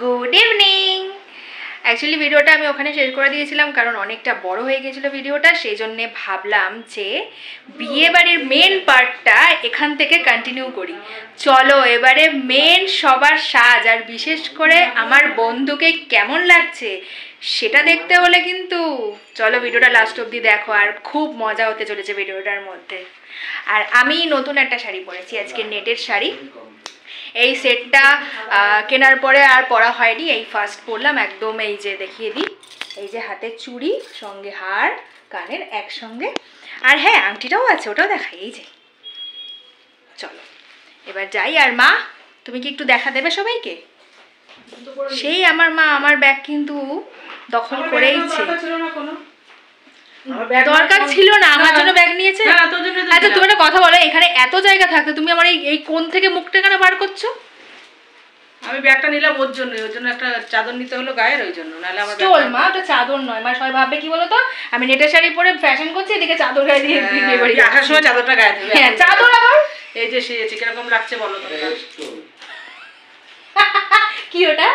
Good evening. Actually ভিডিওটা আমি ওখানে শেষ করে দিয়েছিলাম কারণ অনেকটা বড় হয়ে গেছিলো ভিডিওটা, সেই জন্যে ভাবলাম যে বিয়ে বাড়ির মেন পার্টটা এখান থেকে কন্টিনিউ করি। চলো এবারে মেন সবার সাজ, আর বিশেষ করে আমার বন্ধুকে কেমন লাগছে সেটা দেখতে হলে কিন্তু চলো ভিডিওটা লাস্ট অবধি দেখো, আর খুব মজা হতে চলেছে ভিডিওটার মধ্যে। আর আমি নতুন একটা শাড়ি পরেছি, আজকে নেটের শাড়ি। এই সেটটা কেনার পরে আর পরা হয়নি, এই ফার্স্ট পরলাম। একদম এই যে দেখিয়ে দিই, এই যে হাতের চুড়ি সঙ্গে হার কানের একসঙ্গে, আর হ্যাঁ আংটিটাও আছে, ওটাও দেখাই। এই যে চলো এবার যাই। আর মা তুমি কি একটু দেখা দেবে সবাইকে? সেই আমার মা আমার ব্যাগ কিন্তু দখল করেইছে। দরকার ছিল না, আমার জন্য ব্যাগ নিয়েছে। আচ্ছা তুমি একটা কথা বলো, এখানে এত জায়গা থাকতে তুমি আমার এই কোণ থেকে মুখটা কেন বার করছো? আমি ব্যাগটা নিলাম ওর জন্য একটা চাদর নিতে হলো গায়ের, ওই জন্য। নাহলে আমার স্টোল মা, ওটা চাদর নয়। মা সবাই ভাববে কি বলো তো, আমি নেটের শাড়ি পরে ফ্যাশন করছি, এদিকে চাদর গায়ে দিয়ে বিয়ে বাড়ি আসার সময় চাদরটা গায়ে দেবে। হ্যাঁ চাদর আবার এই যে সেজেছি, কিরকম লাগছে বলো তো? কি ওটা?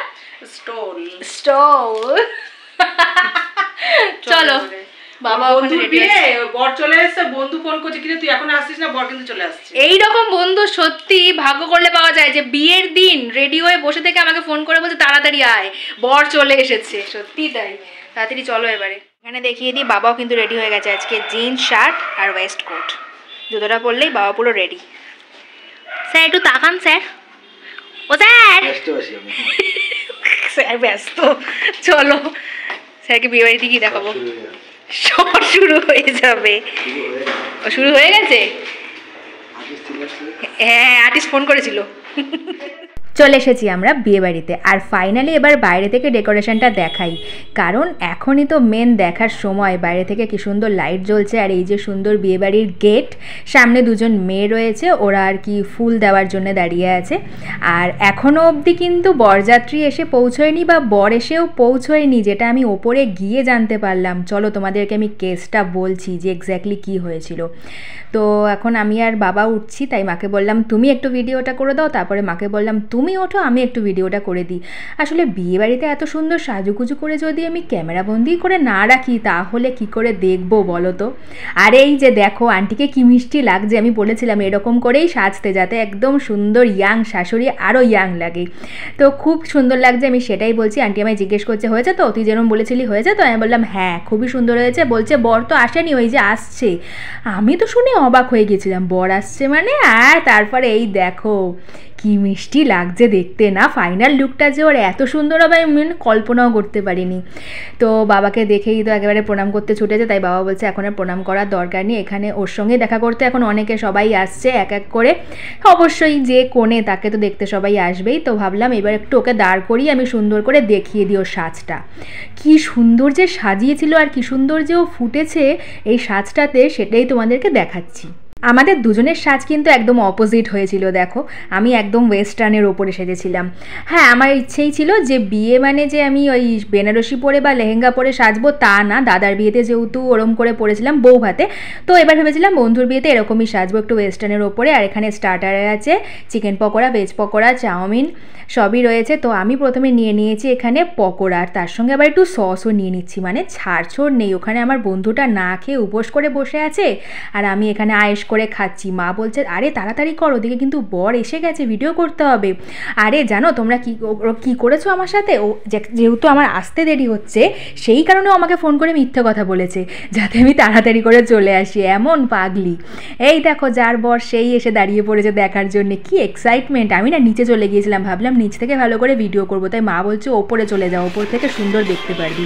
স্টোল। স্টোল। চলো বাবা বন্ধুর বিয়ে, বর চলে এসেছে, বন্ধু ফোন করছে কিন্তু তুই এখন আসছিস না, বর কিন্তু চলে আসছে। এইরকম বন্ধু সত্যি ভাগ্য করলে পাওয়া যায়, যে বিয়ের দিন রেডি হয়ে বসে থেকে আমাকে ফোন করে বলছে তাড়াতাড়ি আয়, বর চলে এসেছে। সত্যি তাই, তাড়াতাড়ি চলো এবারে। এখানে দেখিয়ে দিই, বাবাও কিন্তু রেডি হয়ে গেছে। আজকে জিন্স শার্ট আর ওয়েস্ট কোট, জুতোটা পরলেই বাবা পুরো রেডি। স্যার একটু তাকান স্যার। ও স্যার স্যার ব্যস্ত। চলো স্যারকে বিয়ে বাড়িতে গিয়ে দেখাবো। সব শুরু হয়ে যাবে। ও শুরু হয়ে গেছে? হ্যাঁ আর্টিস্ট ফোন করেছিল। চলে এসেছি আমরা বিয়েবাড়িতে, আর ফাইনালি এবার বাইরে থেকে ডেকোরেশনটা দেখাই, কারণ এখনই তো মেন দেখার সময়। বাইরে থেকে কি সুন্দর লাইট জ্বলছে, আর এই যে সুন্দর বিয়েবাড়ির গেট, সামনে দুজন মেয়ে রয়েছে, ওরা আর কি ফুল দেওয়ার জন্য দাঁড়িয়ে আছে। আর এখনও অবধি কিন্তু বরযাত্রী এসে পৌঁছয়নি, বা বর এসেও পৌঁছয়নি, যেটা আমি ওপরে গিয়ে জানতে পারলাম। চলো তোমাদেরকে আমি কেসটা বলছি যে এক্স্যাক্টলি কী হয়েছিল। তো এখন আমি আর বাবা উঠছি, তাই মাকে বললাম তুমি একটু ভিডিওটা করে দাও, তারপরে মাকে বললাম তুমি ওঠো, আমি একটু ভিডিওটা করে দিই। আসলে বিয়েবাড়িতে এত সুন্দর সাজুগুজু করে যদি আমি ক্যামেরাবন্দি করে না রাখি তাহলে কি করে দেখবো বলো তো? আর এই যে দেখো আন্টিকে কি মিষ্টি লাগছে, আমি বলেছিলাম এরকম করেই সাজতে, যাতে একদম সুন্দর ইয়াং শাশুড়ি আরও ইয়াং লাগে। তো খুব সুন্দর লাগছে, আমি সেটাই বলছি। আন্টি আমায় জিজ্ঞেস করছে হয়েছে তো, তুই যেরকম বলেছিলি হয়েছে তো? আমি বললাম হ্যাঁ খুবই সুন্দর হয়েছে। বলছে বর তো আসেনি, ওই যে আসছে। আমি তো শুনে অবাক হয়ে গেছিলাম, বর আসছে মানে। আর তারপরে এই দেখো কি মিষ্টি লাগছে দেখতে না, ফাইনাল লুকটা যে ওর এত সুন্দর হবে আমি কল্পনাও করতে পারিনি। তো বাবাকে দেখেই তো একেবারে প্রণাম করতে ছুটেছে, তাই বাবা বলছে এখন আর প্রণাম করার দরকার নেই, এখানে ওর সঙ্গে দেখা করতে এখন অনেকে সবাই আসছে এক এক করে। অবশ্যই যে কোণে তাকে তো দেখতে সবাই আসবেই। তো ভাবলাম এবার একটু ওকে দাঁড় করিয়ে আমি সুন্দর করে দেখিয়ে দিই ওর সাজটা। কি সুন্দর যে সাজিয়েছিল আর কি সুন্দর যে ও ফুটেছে এই সাজটাতে, সেটাই তোমাদেরকে দেখাচ্ছি। আমাদের দুজনের সাজ কিন্তু একদম অপোজিট হয়েছিল। দেখো আমি একদম ওয়েস্টার্নের ওপরে সেজেছিলাম। হ্যাঁ আমার ইচ্ছেই ছিল যে বিয়ে মানে যে আমি ওই বেনারসি পরে বা লেহেঙ্গা পরে সাজবো তা না, দাদার বিয়েতে যেহেতু ওরম করে পরেছিলাম বউ ভাতে, তো এবার ভেবেছিলাম বন্ধুর বিয়েতে এরকমই সাজবো, একটু ওয়েস্টার্নের ওপরে। আর এখানে স্টার্টারে আছে chicken pakora, veg pakora, chowmein সবই রয়েছে। তো আমি প্রথমে নিয়ে নিয়েছি এখানে পকোড়া, আর তার সঙ্গে আবার একটু সসও নিয়ে নিচ্ছি, মানে ছাড়ছড় নেই। ওখানে আমার বন্ধুটা না খেয়ে উপোস করে বসে আছে, আর আমি এখানে আয়েশ করে খাচ্ছি। মা বলছে আরে তাড়াতাড়ি করো, ওদিকে কিন্তু বর এসে গেছে, ভিডিও করতে হবে। আরে জানো তোমরা কি করেছো আমার সাথে? ও যেহেতু আমার আসতে দেরি হচ্ছে সেই কারণে আমাকে ফোন করে মিথ্যে কথা বলেছে যাতে আমি তাড়াতাড়ি করে চলে আসি। এমন পাগলি। এই দেখো যার বর সেই এসে দাঁড়িয়ে পড়েছে দেখার জন্য, কি এক্সাইটমেন্ট। আমি না নিচে চলে গিয়েছিলাম, ভাবলাম নিচ থেকে ভালো করে ভিডিও করবো, তাই মা বলছে ওপরে চলে যাও, ওপর থেকে সুন্দর দেখতে পারবি।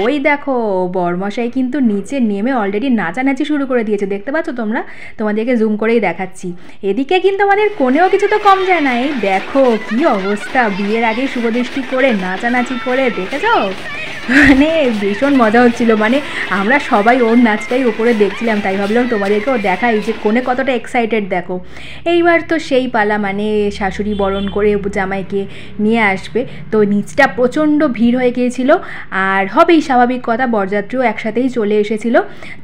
ওই দেখো বরমশাই কিন্তু নিচে নেমে অলরেডি নাচানাচি শুরু করে দিয়েছে, দেখতে পাচ্ছ তোমরা? তোমাদেরকে জুম করেই দেখাচ্ছি। এদিকে কিন্তু আমাদের কোণেও কিছু তো কম যায় না। এই দেখো কি অবস্থা, বিয়ের আগেই শুভদৃষ্টি করে নাচানাচি করে, দেখেছো? মানে ভীষণ মজা হচ্ছিল, মানে আমরা সবাই ওর নাচটাই ওপরে দেখছিলাম, তাই ভাবলাম তোমাদেরকেও দেখাই যে কোনে কতটা এক্সাইটেড দেখো। এইবার তো সেই পালা, মানে শাশুড়ি বরণ করে জামাইকে নিয়ে আসবে, তো নিচটা প্রচণ্ড ভিড় হয়ে গিয়েছিল, আর হবেই স্বাভাবিক কথা, বরযাত্রীও একসাথেই চলে এসেছিল।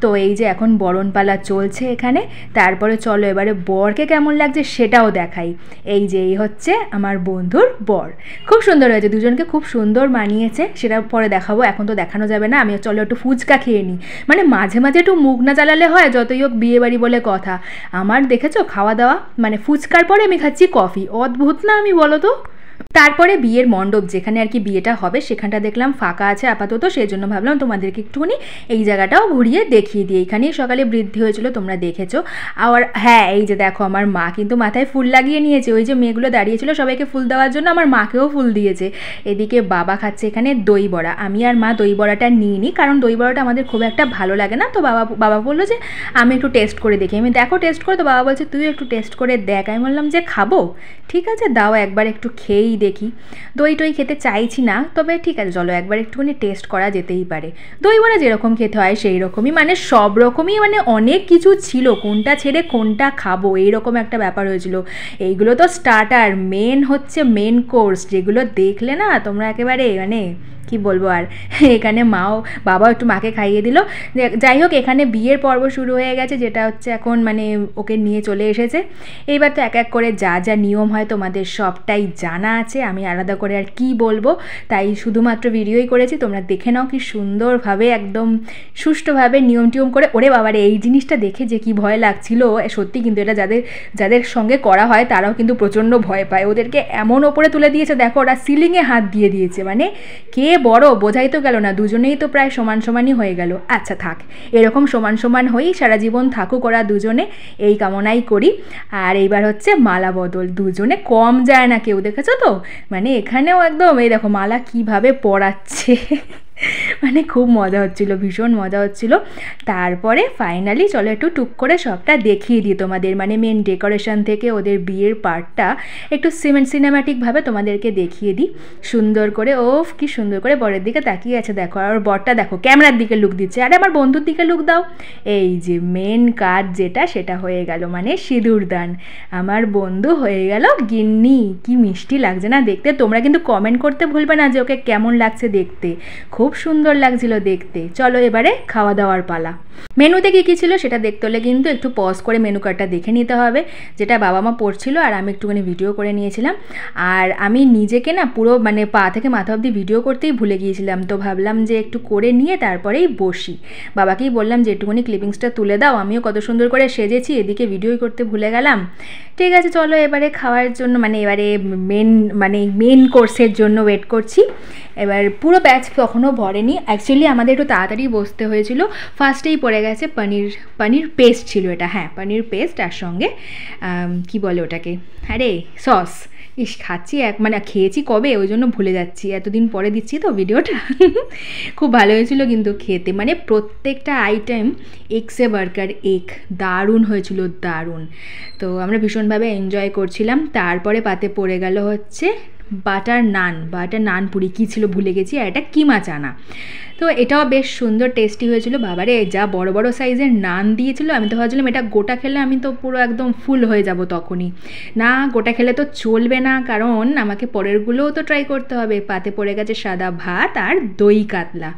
তো এই যে এখন বরণ পালা চলছে এখানে, তারপরে চলো এবারে বরকে কেমন লাগছে সেটাও দেখাই। এই যে এই হচ্ছে আমার বন্ধুর বর, খুব সুন্দর হয়েছে, দুজনকে খুব সুন্দর মানিয়েছে, সেটা পরে দেখাবো, এখন তো দেখানো যাবে না। আমি চলো একটু ফুচকা খেয়ে নিই, মানে মাঝে মাঝে একটু মুখ না জ্বালালে হয়, যতই হোক বিয়ে বাড়ি বলে কথা। আমার দেখেছো খাওয়া দাওয়া, মানে ফুচকার পরে আমি খাচ্ছি কফি, অদ্ভুত না আমি বলো তো। তারপরে বিয়ের মণ্ডপ যেখানে আর কি বিয়েটা হবে সেখানটা দেখলাম ফাঁকা আছে আপাতত, সেই জন্য ভাবলাম তোমাদেরকে একটুখানি এই জায়গাটাও ঘুরিয়ে দেখিয়ে দিই। এখানেই সকালে বৃদ্ধি হয়েছিল, তোমরা দেখেছো। আর হ্যাঁ, এই যে দেখো আমার মা কিন্তু মাথায় ফুল লাগিয়ে নিয়েছে, ওই যে মেয়েগুলো দাঁড়িয়েছিল সবাইকে ফুল দেওয়ার জন্য, আমার মাকেও ফুল দিয়েছে। এদিকে বাবা খাচ্ছে এখানে দই বড়া, আমি আর মা দই বড়াটা নিইনি, কারণ দই বড়াটা আমাদের খুব একটা ভালো লাগে না। তো বাবা বললো যে আমি একটু টেস্ট করে দেখি, আমি দেখো টেস্ট করে, তো বাবা বলছে তুই একটু টেস্ট করে দেখ। আমি বললাম যে খাবো, ঠিক আছে দাও একবার একটু খেয়েই দেখি। দই টই খেতে চাইছি না, তবে ঠিক আছে চলো একবার একটুখানি টেস্ট করা যেতেই পারে। দই বড়া যেরকম খেতে হয় সেই রকমই, মানে সব রকমই, মানে অনেক কিছু ছিল, কোনটা ছেড়ে কোনটা খাবো এইরকম একটা ব্যাপার হয়েছিল। এইগুলো তো স্টার্টার, মেন হচ্ছে মেন কোর্স, যেগুলো দেখলে না তোমরা একেবারে মানে কি বলবো আর। এখানে বাবাও একটু মাকে খাইয়ে দিল। যাই হোক, এখানে বিয়ের পর্ব শুরু হয়ে গেছে, যেটা হচ্ছে এখন মানে ওকে নিয়ে চলে এসেছে। এইবার তো এক এক করে যা যা নিয়ম হয় তোমাদের সবটাই জানা আছে, আমি আলাদা করে আর কি বলবো, তাই শুধুমাত্র ভিডিওই করেছি, তোমরা দেখে নাও কি সুন্দরভাবে একদম সুষ্ঠুভাবে নিয়ম টিয়ম করে। ওরে বাবারে, এই জিনিসটা দেখে যে কি ভয় লাগছিল সত্যি, কিন্তু এটা যাদের সঙ্গে করা হয় তারাও কিন্তু প্রচণ্ড ভয় পায়। ওদেরকে এমন ওপরে তুলে দিয়েছে দেখো, ওরা সিলিংয়ে হাত দিয়ে দিয়েছে, মানে কে বড় বোঝাই তো গেল না, দুজনেই তো প্রায় সমান সমানই হয়ে গেল। আচ্ছা থাক, এরকম সমান সমান হয়েই সারা জীবন থাকুক ওরা দুজনে, এই কামনাই করি। আর এইবার হচ্ছে মালা বদল, দুজনে কম যায় না কেউ, দেখেছো তো, মানে এখানেও একদম এই দেখো মালা কিভাবে পরাচ্ছে মানে খুব মজা হচ্ছিল, ভীষণ মজা হচ্ছিল। তারপরে ফাইনালি চলো একটু টুক করে সবটা দেখিয়ে দিই তোমাদের, মানে মেন ডেকোরেশন থেকে ওদের বিয়ের পার্টটা একটু সিনেম্যাটিকভাবে তোমাদেরকে দেখিয়ে দিই সুন্দর করে। ওফ কি সুন্দর করে বরের দিকে তাকিয়ে আছে দেখো, আর বরটা দেখো ক্যামেরার দিকে লুক দিচ্ছে, আরে আমার বন্ধুর দিকে লুক দাও। এই যে মেন কাজ যেটা সেটা হয়ে গেল, মানে সিঁদুর দান, আমার বন্ধু হয়ে গেল গিন্নি। কি মিষ্টি লাগছে না দেখতে, তোমরা কিন্তু কমেন্ট করতে ভুলবে না যে ওকে কেমন লাগছে দেখতে, খুব সুন্দর লাগছিল দেখতে। চলো এবারে খাওয়া দাওয়ার পালা। মেনুতে কী কী ছিল সেটা দেখতে হলে কিন্তু একটু পজ করে মেনু কার্ডটা দেখে নিতে হবে, যেটা বাবা মা পড়ছিল আর আমি একটুখানি ভিডিও করে নিয়েছিলাম। আর আমি নিজেকে না পুরো মানে পা থেকে মাথা অবধি ভিডিও করতেই ভুলে গিয়েছিলাম, তো ভাবলাম যে একটু করে নিয়ে তারপরেই বসি। বাবাকেই বললাম যে একটুখানি ক্লিপিংসটা তুলে দাও, আমিও কত সুন্দর করে সেজেছি, এদিকে ভিডিওই করতে ভুলে গেলাম। ঠিক আছে চলো এবারে খাওয়ার জন্য, মানে এবারে মেন কোর্সের জন্য ওয়েট করছি। এবার পুরো ব্যাচ কখনও ভরেনি, অ্যাকচুয়ালি আমাদের একটু তাড়াতাড়ি বসতে হয়েছিল। ফার্স্টেই পড়ে গেছে পনির পেস্ট ছিল এটা, হ্যাঁ পনির পেস্ট, আর সঙ্গে কি বলে ওটাকে, আরে সস। খাচ্ছি মানে খেয়েছি কবে ওই জন্য ভুলে যাচ্ছি, এতদিন পরে দিচ্ছি তো ভিডিওটা খুব ভালো হয়েছিল কিন্তু খেতে, মানে প্রত্যেকটা আইটেম এগসে বার্গার এগ দারুণ হয়েছিল, দারুণ। তো আমরা ভীষণভাবে এনজয় করছিলাম। তারপরে পাতে পড়ে গেল হচ্ছে বাটার নান পুরি, কী ছিল ভুলে গেছি, আর এটা কিমা চানা। তো এটাও বেশ সুন্দর টেস্টি হয়েছিল। বাবারে যা বড় বড় সাইজের নান দিয়েছিল, আমি তো ভাবছিলাম এটা গোটা খেলে আমি তো পুরো একদম ফুল হয়ে যাব তখনই, না গোটা খেলে তো চলবে না, কারণ আমাকে পরেরগুলোও তো ট্রাই করতে হবে। পাতে পড়ে গেছে সাদা ভাত আর দই কাতলা।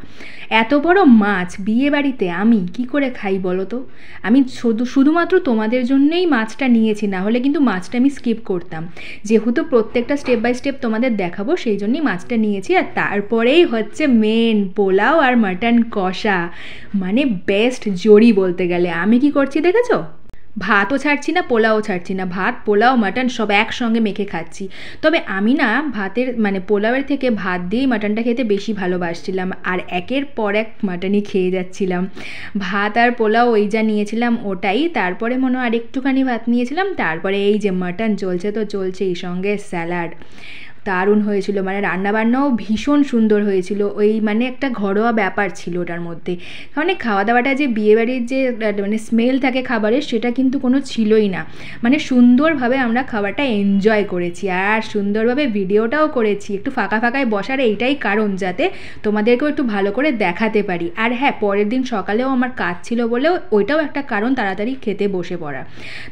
এত বড় মাছ বিয়ে বাড়িতে আমি কি করে খাই বলো তো, আমি শুধুমাত্র তোমাদের জন্যই মাছটা নিয়েছি, না হলে কিন্তু মাছটা আমি স্কিপ করতাম, যেহেতু প্রত্যেকটা স্টেপ বাই স্টেপ তোমাদের দেখাবো সেই জন্যই মাছটা নিয়েছি। আর তারপরেই হচ্ছে মেন পোলাও আর মাটন কষা, মানে বেস্ট জড়ি বলতে গেলে। আমি কি করছি দেখেছো, ভাতও ছাড়ছি না পোলাও ছাড়ছি না, ভাত পোলাও মাটন সব একসঙ্গে মেখে খাচ্ছি। তবে আমি না ভাতের মানে পোলাওয়ের থেকে ভাত দিয়েই মাটনটা খেতে বেশি ভালোবাসছিলাম, আর একের পর এক মাটনই খেয়ে যাচ্ছিলাম। ভাত আর পোলাও ওই যা নিয়েছিলাম ওটাই, তারপরে মনে হয় আর একটুখানি ভাত নিয়েছিলাম, তারপরে এই যে মাটন চলছে তো চলছে, এই সঙ্গে স্যালাড। দারুণ হয়েছিল, মানে রান্নাবান্নাও ভীষণ সুন্দর হয়েছিল। ওই মানে একটা ঘরোয়া ব্যাপার ছিল ওটার মধ্যে, মানে খাওয়া দাওয়াটা যে বিয়েবাড়ির যে মানে স্মেল থাকে খাবারের, সেটা কিন্তু কোনো ছিলই না। মানে সুন্দরভাবে আমরা খাবারটা এনজয় করেছি আর সুন্দরভাবে ভিডিওটাও করেছি। একটু ফাঁকা ফাঁকায় বসার এইটাই কারণ, যাতে তোমাদেরকেও একটু ভালো করে দেখাতে পারি। আর হ্যাঁ, পরের দিন সকালেও আমার কাজ ছিল বলেও ওইটাও একটা কারণ তাড়াতাড়ি খেতে বসে পড়া।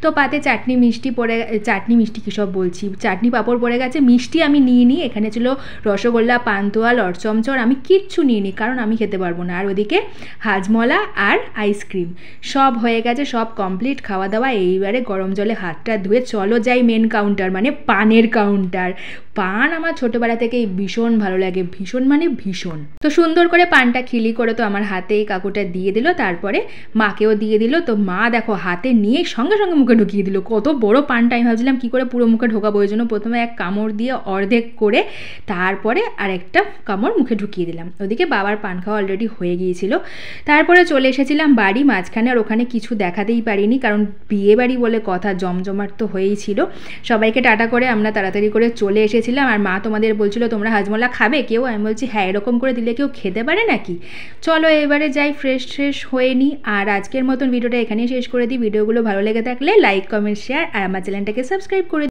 তো পাতে চাটনি মিষ্টি কী সব বলছি, চাটনি পাঁপড় পড়ে গেছে, মিষ্টি আমি নিই। এখানে ছিল রসগোল্লা, পান্তুয়া, লটচমচর, আমি কিচ্ছু নিইনি কারণ আমি খেতে পারবো না। আর ওদিকে হাজমলা আর আইসক্রিম সব হয়ে গেছে, সব কমপ্লিট খাওয়া দাওয়া। এইবারে গরম জলে হাতটা ধুয়ে চলো যাই মেন কাউন্টার, মানে পানের কাউন্টার। পান আমার ছোটোবেলা থেকেই ভীষণ ভালো লাগে, ভীষণ মানে ভীষণ। তো সুন্দর করে পানটা খিলি করে তো আমার হাতেই কাকুটা দিয়ে দিল, তারপরে মাকেও দিয়ে দিল। তো মা দেখো হাতে নিয়ে সঙ্গে সঙ্গে মুখে ঢুকিয়ে দিল। কত বড় পানটা, আমি ভাবছিলাম কী করে পুরো মুখে ঢোকাবো, ওই জন্য প্রথমে এক কামড় দিয়ে অর্ধেক করে তারপরে আরেকটা কামড় মুখে ঢুকিয়ে দিলাম। ওদিকে বাবার পান খাওয়া অলরেডি হয়ে গিয়েছিল। তারপরে চলে এসেছিলাম বাড়ি মাঝখানে, আর ওখানে কিছু দেখাতেই পারিনি কারণ বিয়ে বাড়ি বলে কথা, জমজমাট তো হয়েই ছিল। সবাইকে টাটা করে আমরা তাড়াতাড়ি করে চলে এসেছিলাম। আর মা তোমাদের বলছিল তোমরা হাজমলা খাবে কেউ, আমি বলছি হ্যাঁ, এরকম করে দিলে কেউ খেতে পারে নাকি। চলো এবারে যাই ফ্রেশ হয়ে নিই। আর আজকের মতন ভিডিওটা এখানেই শেষ করে দিই। ভিডিওগুলো ভালো লেগে থাকলে লাইক, কমেন্ট, শেয়ার আর আমার চ্যানেলটাকে সাবস্ক্রাইব করে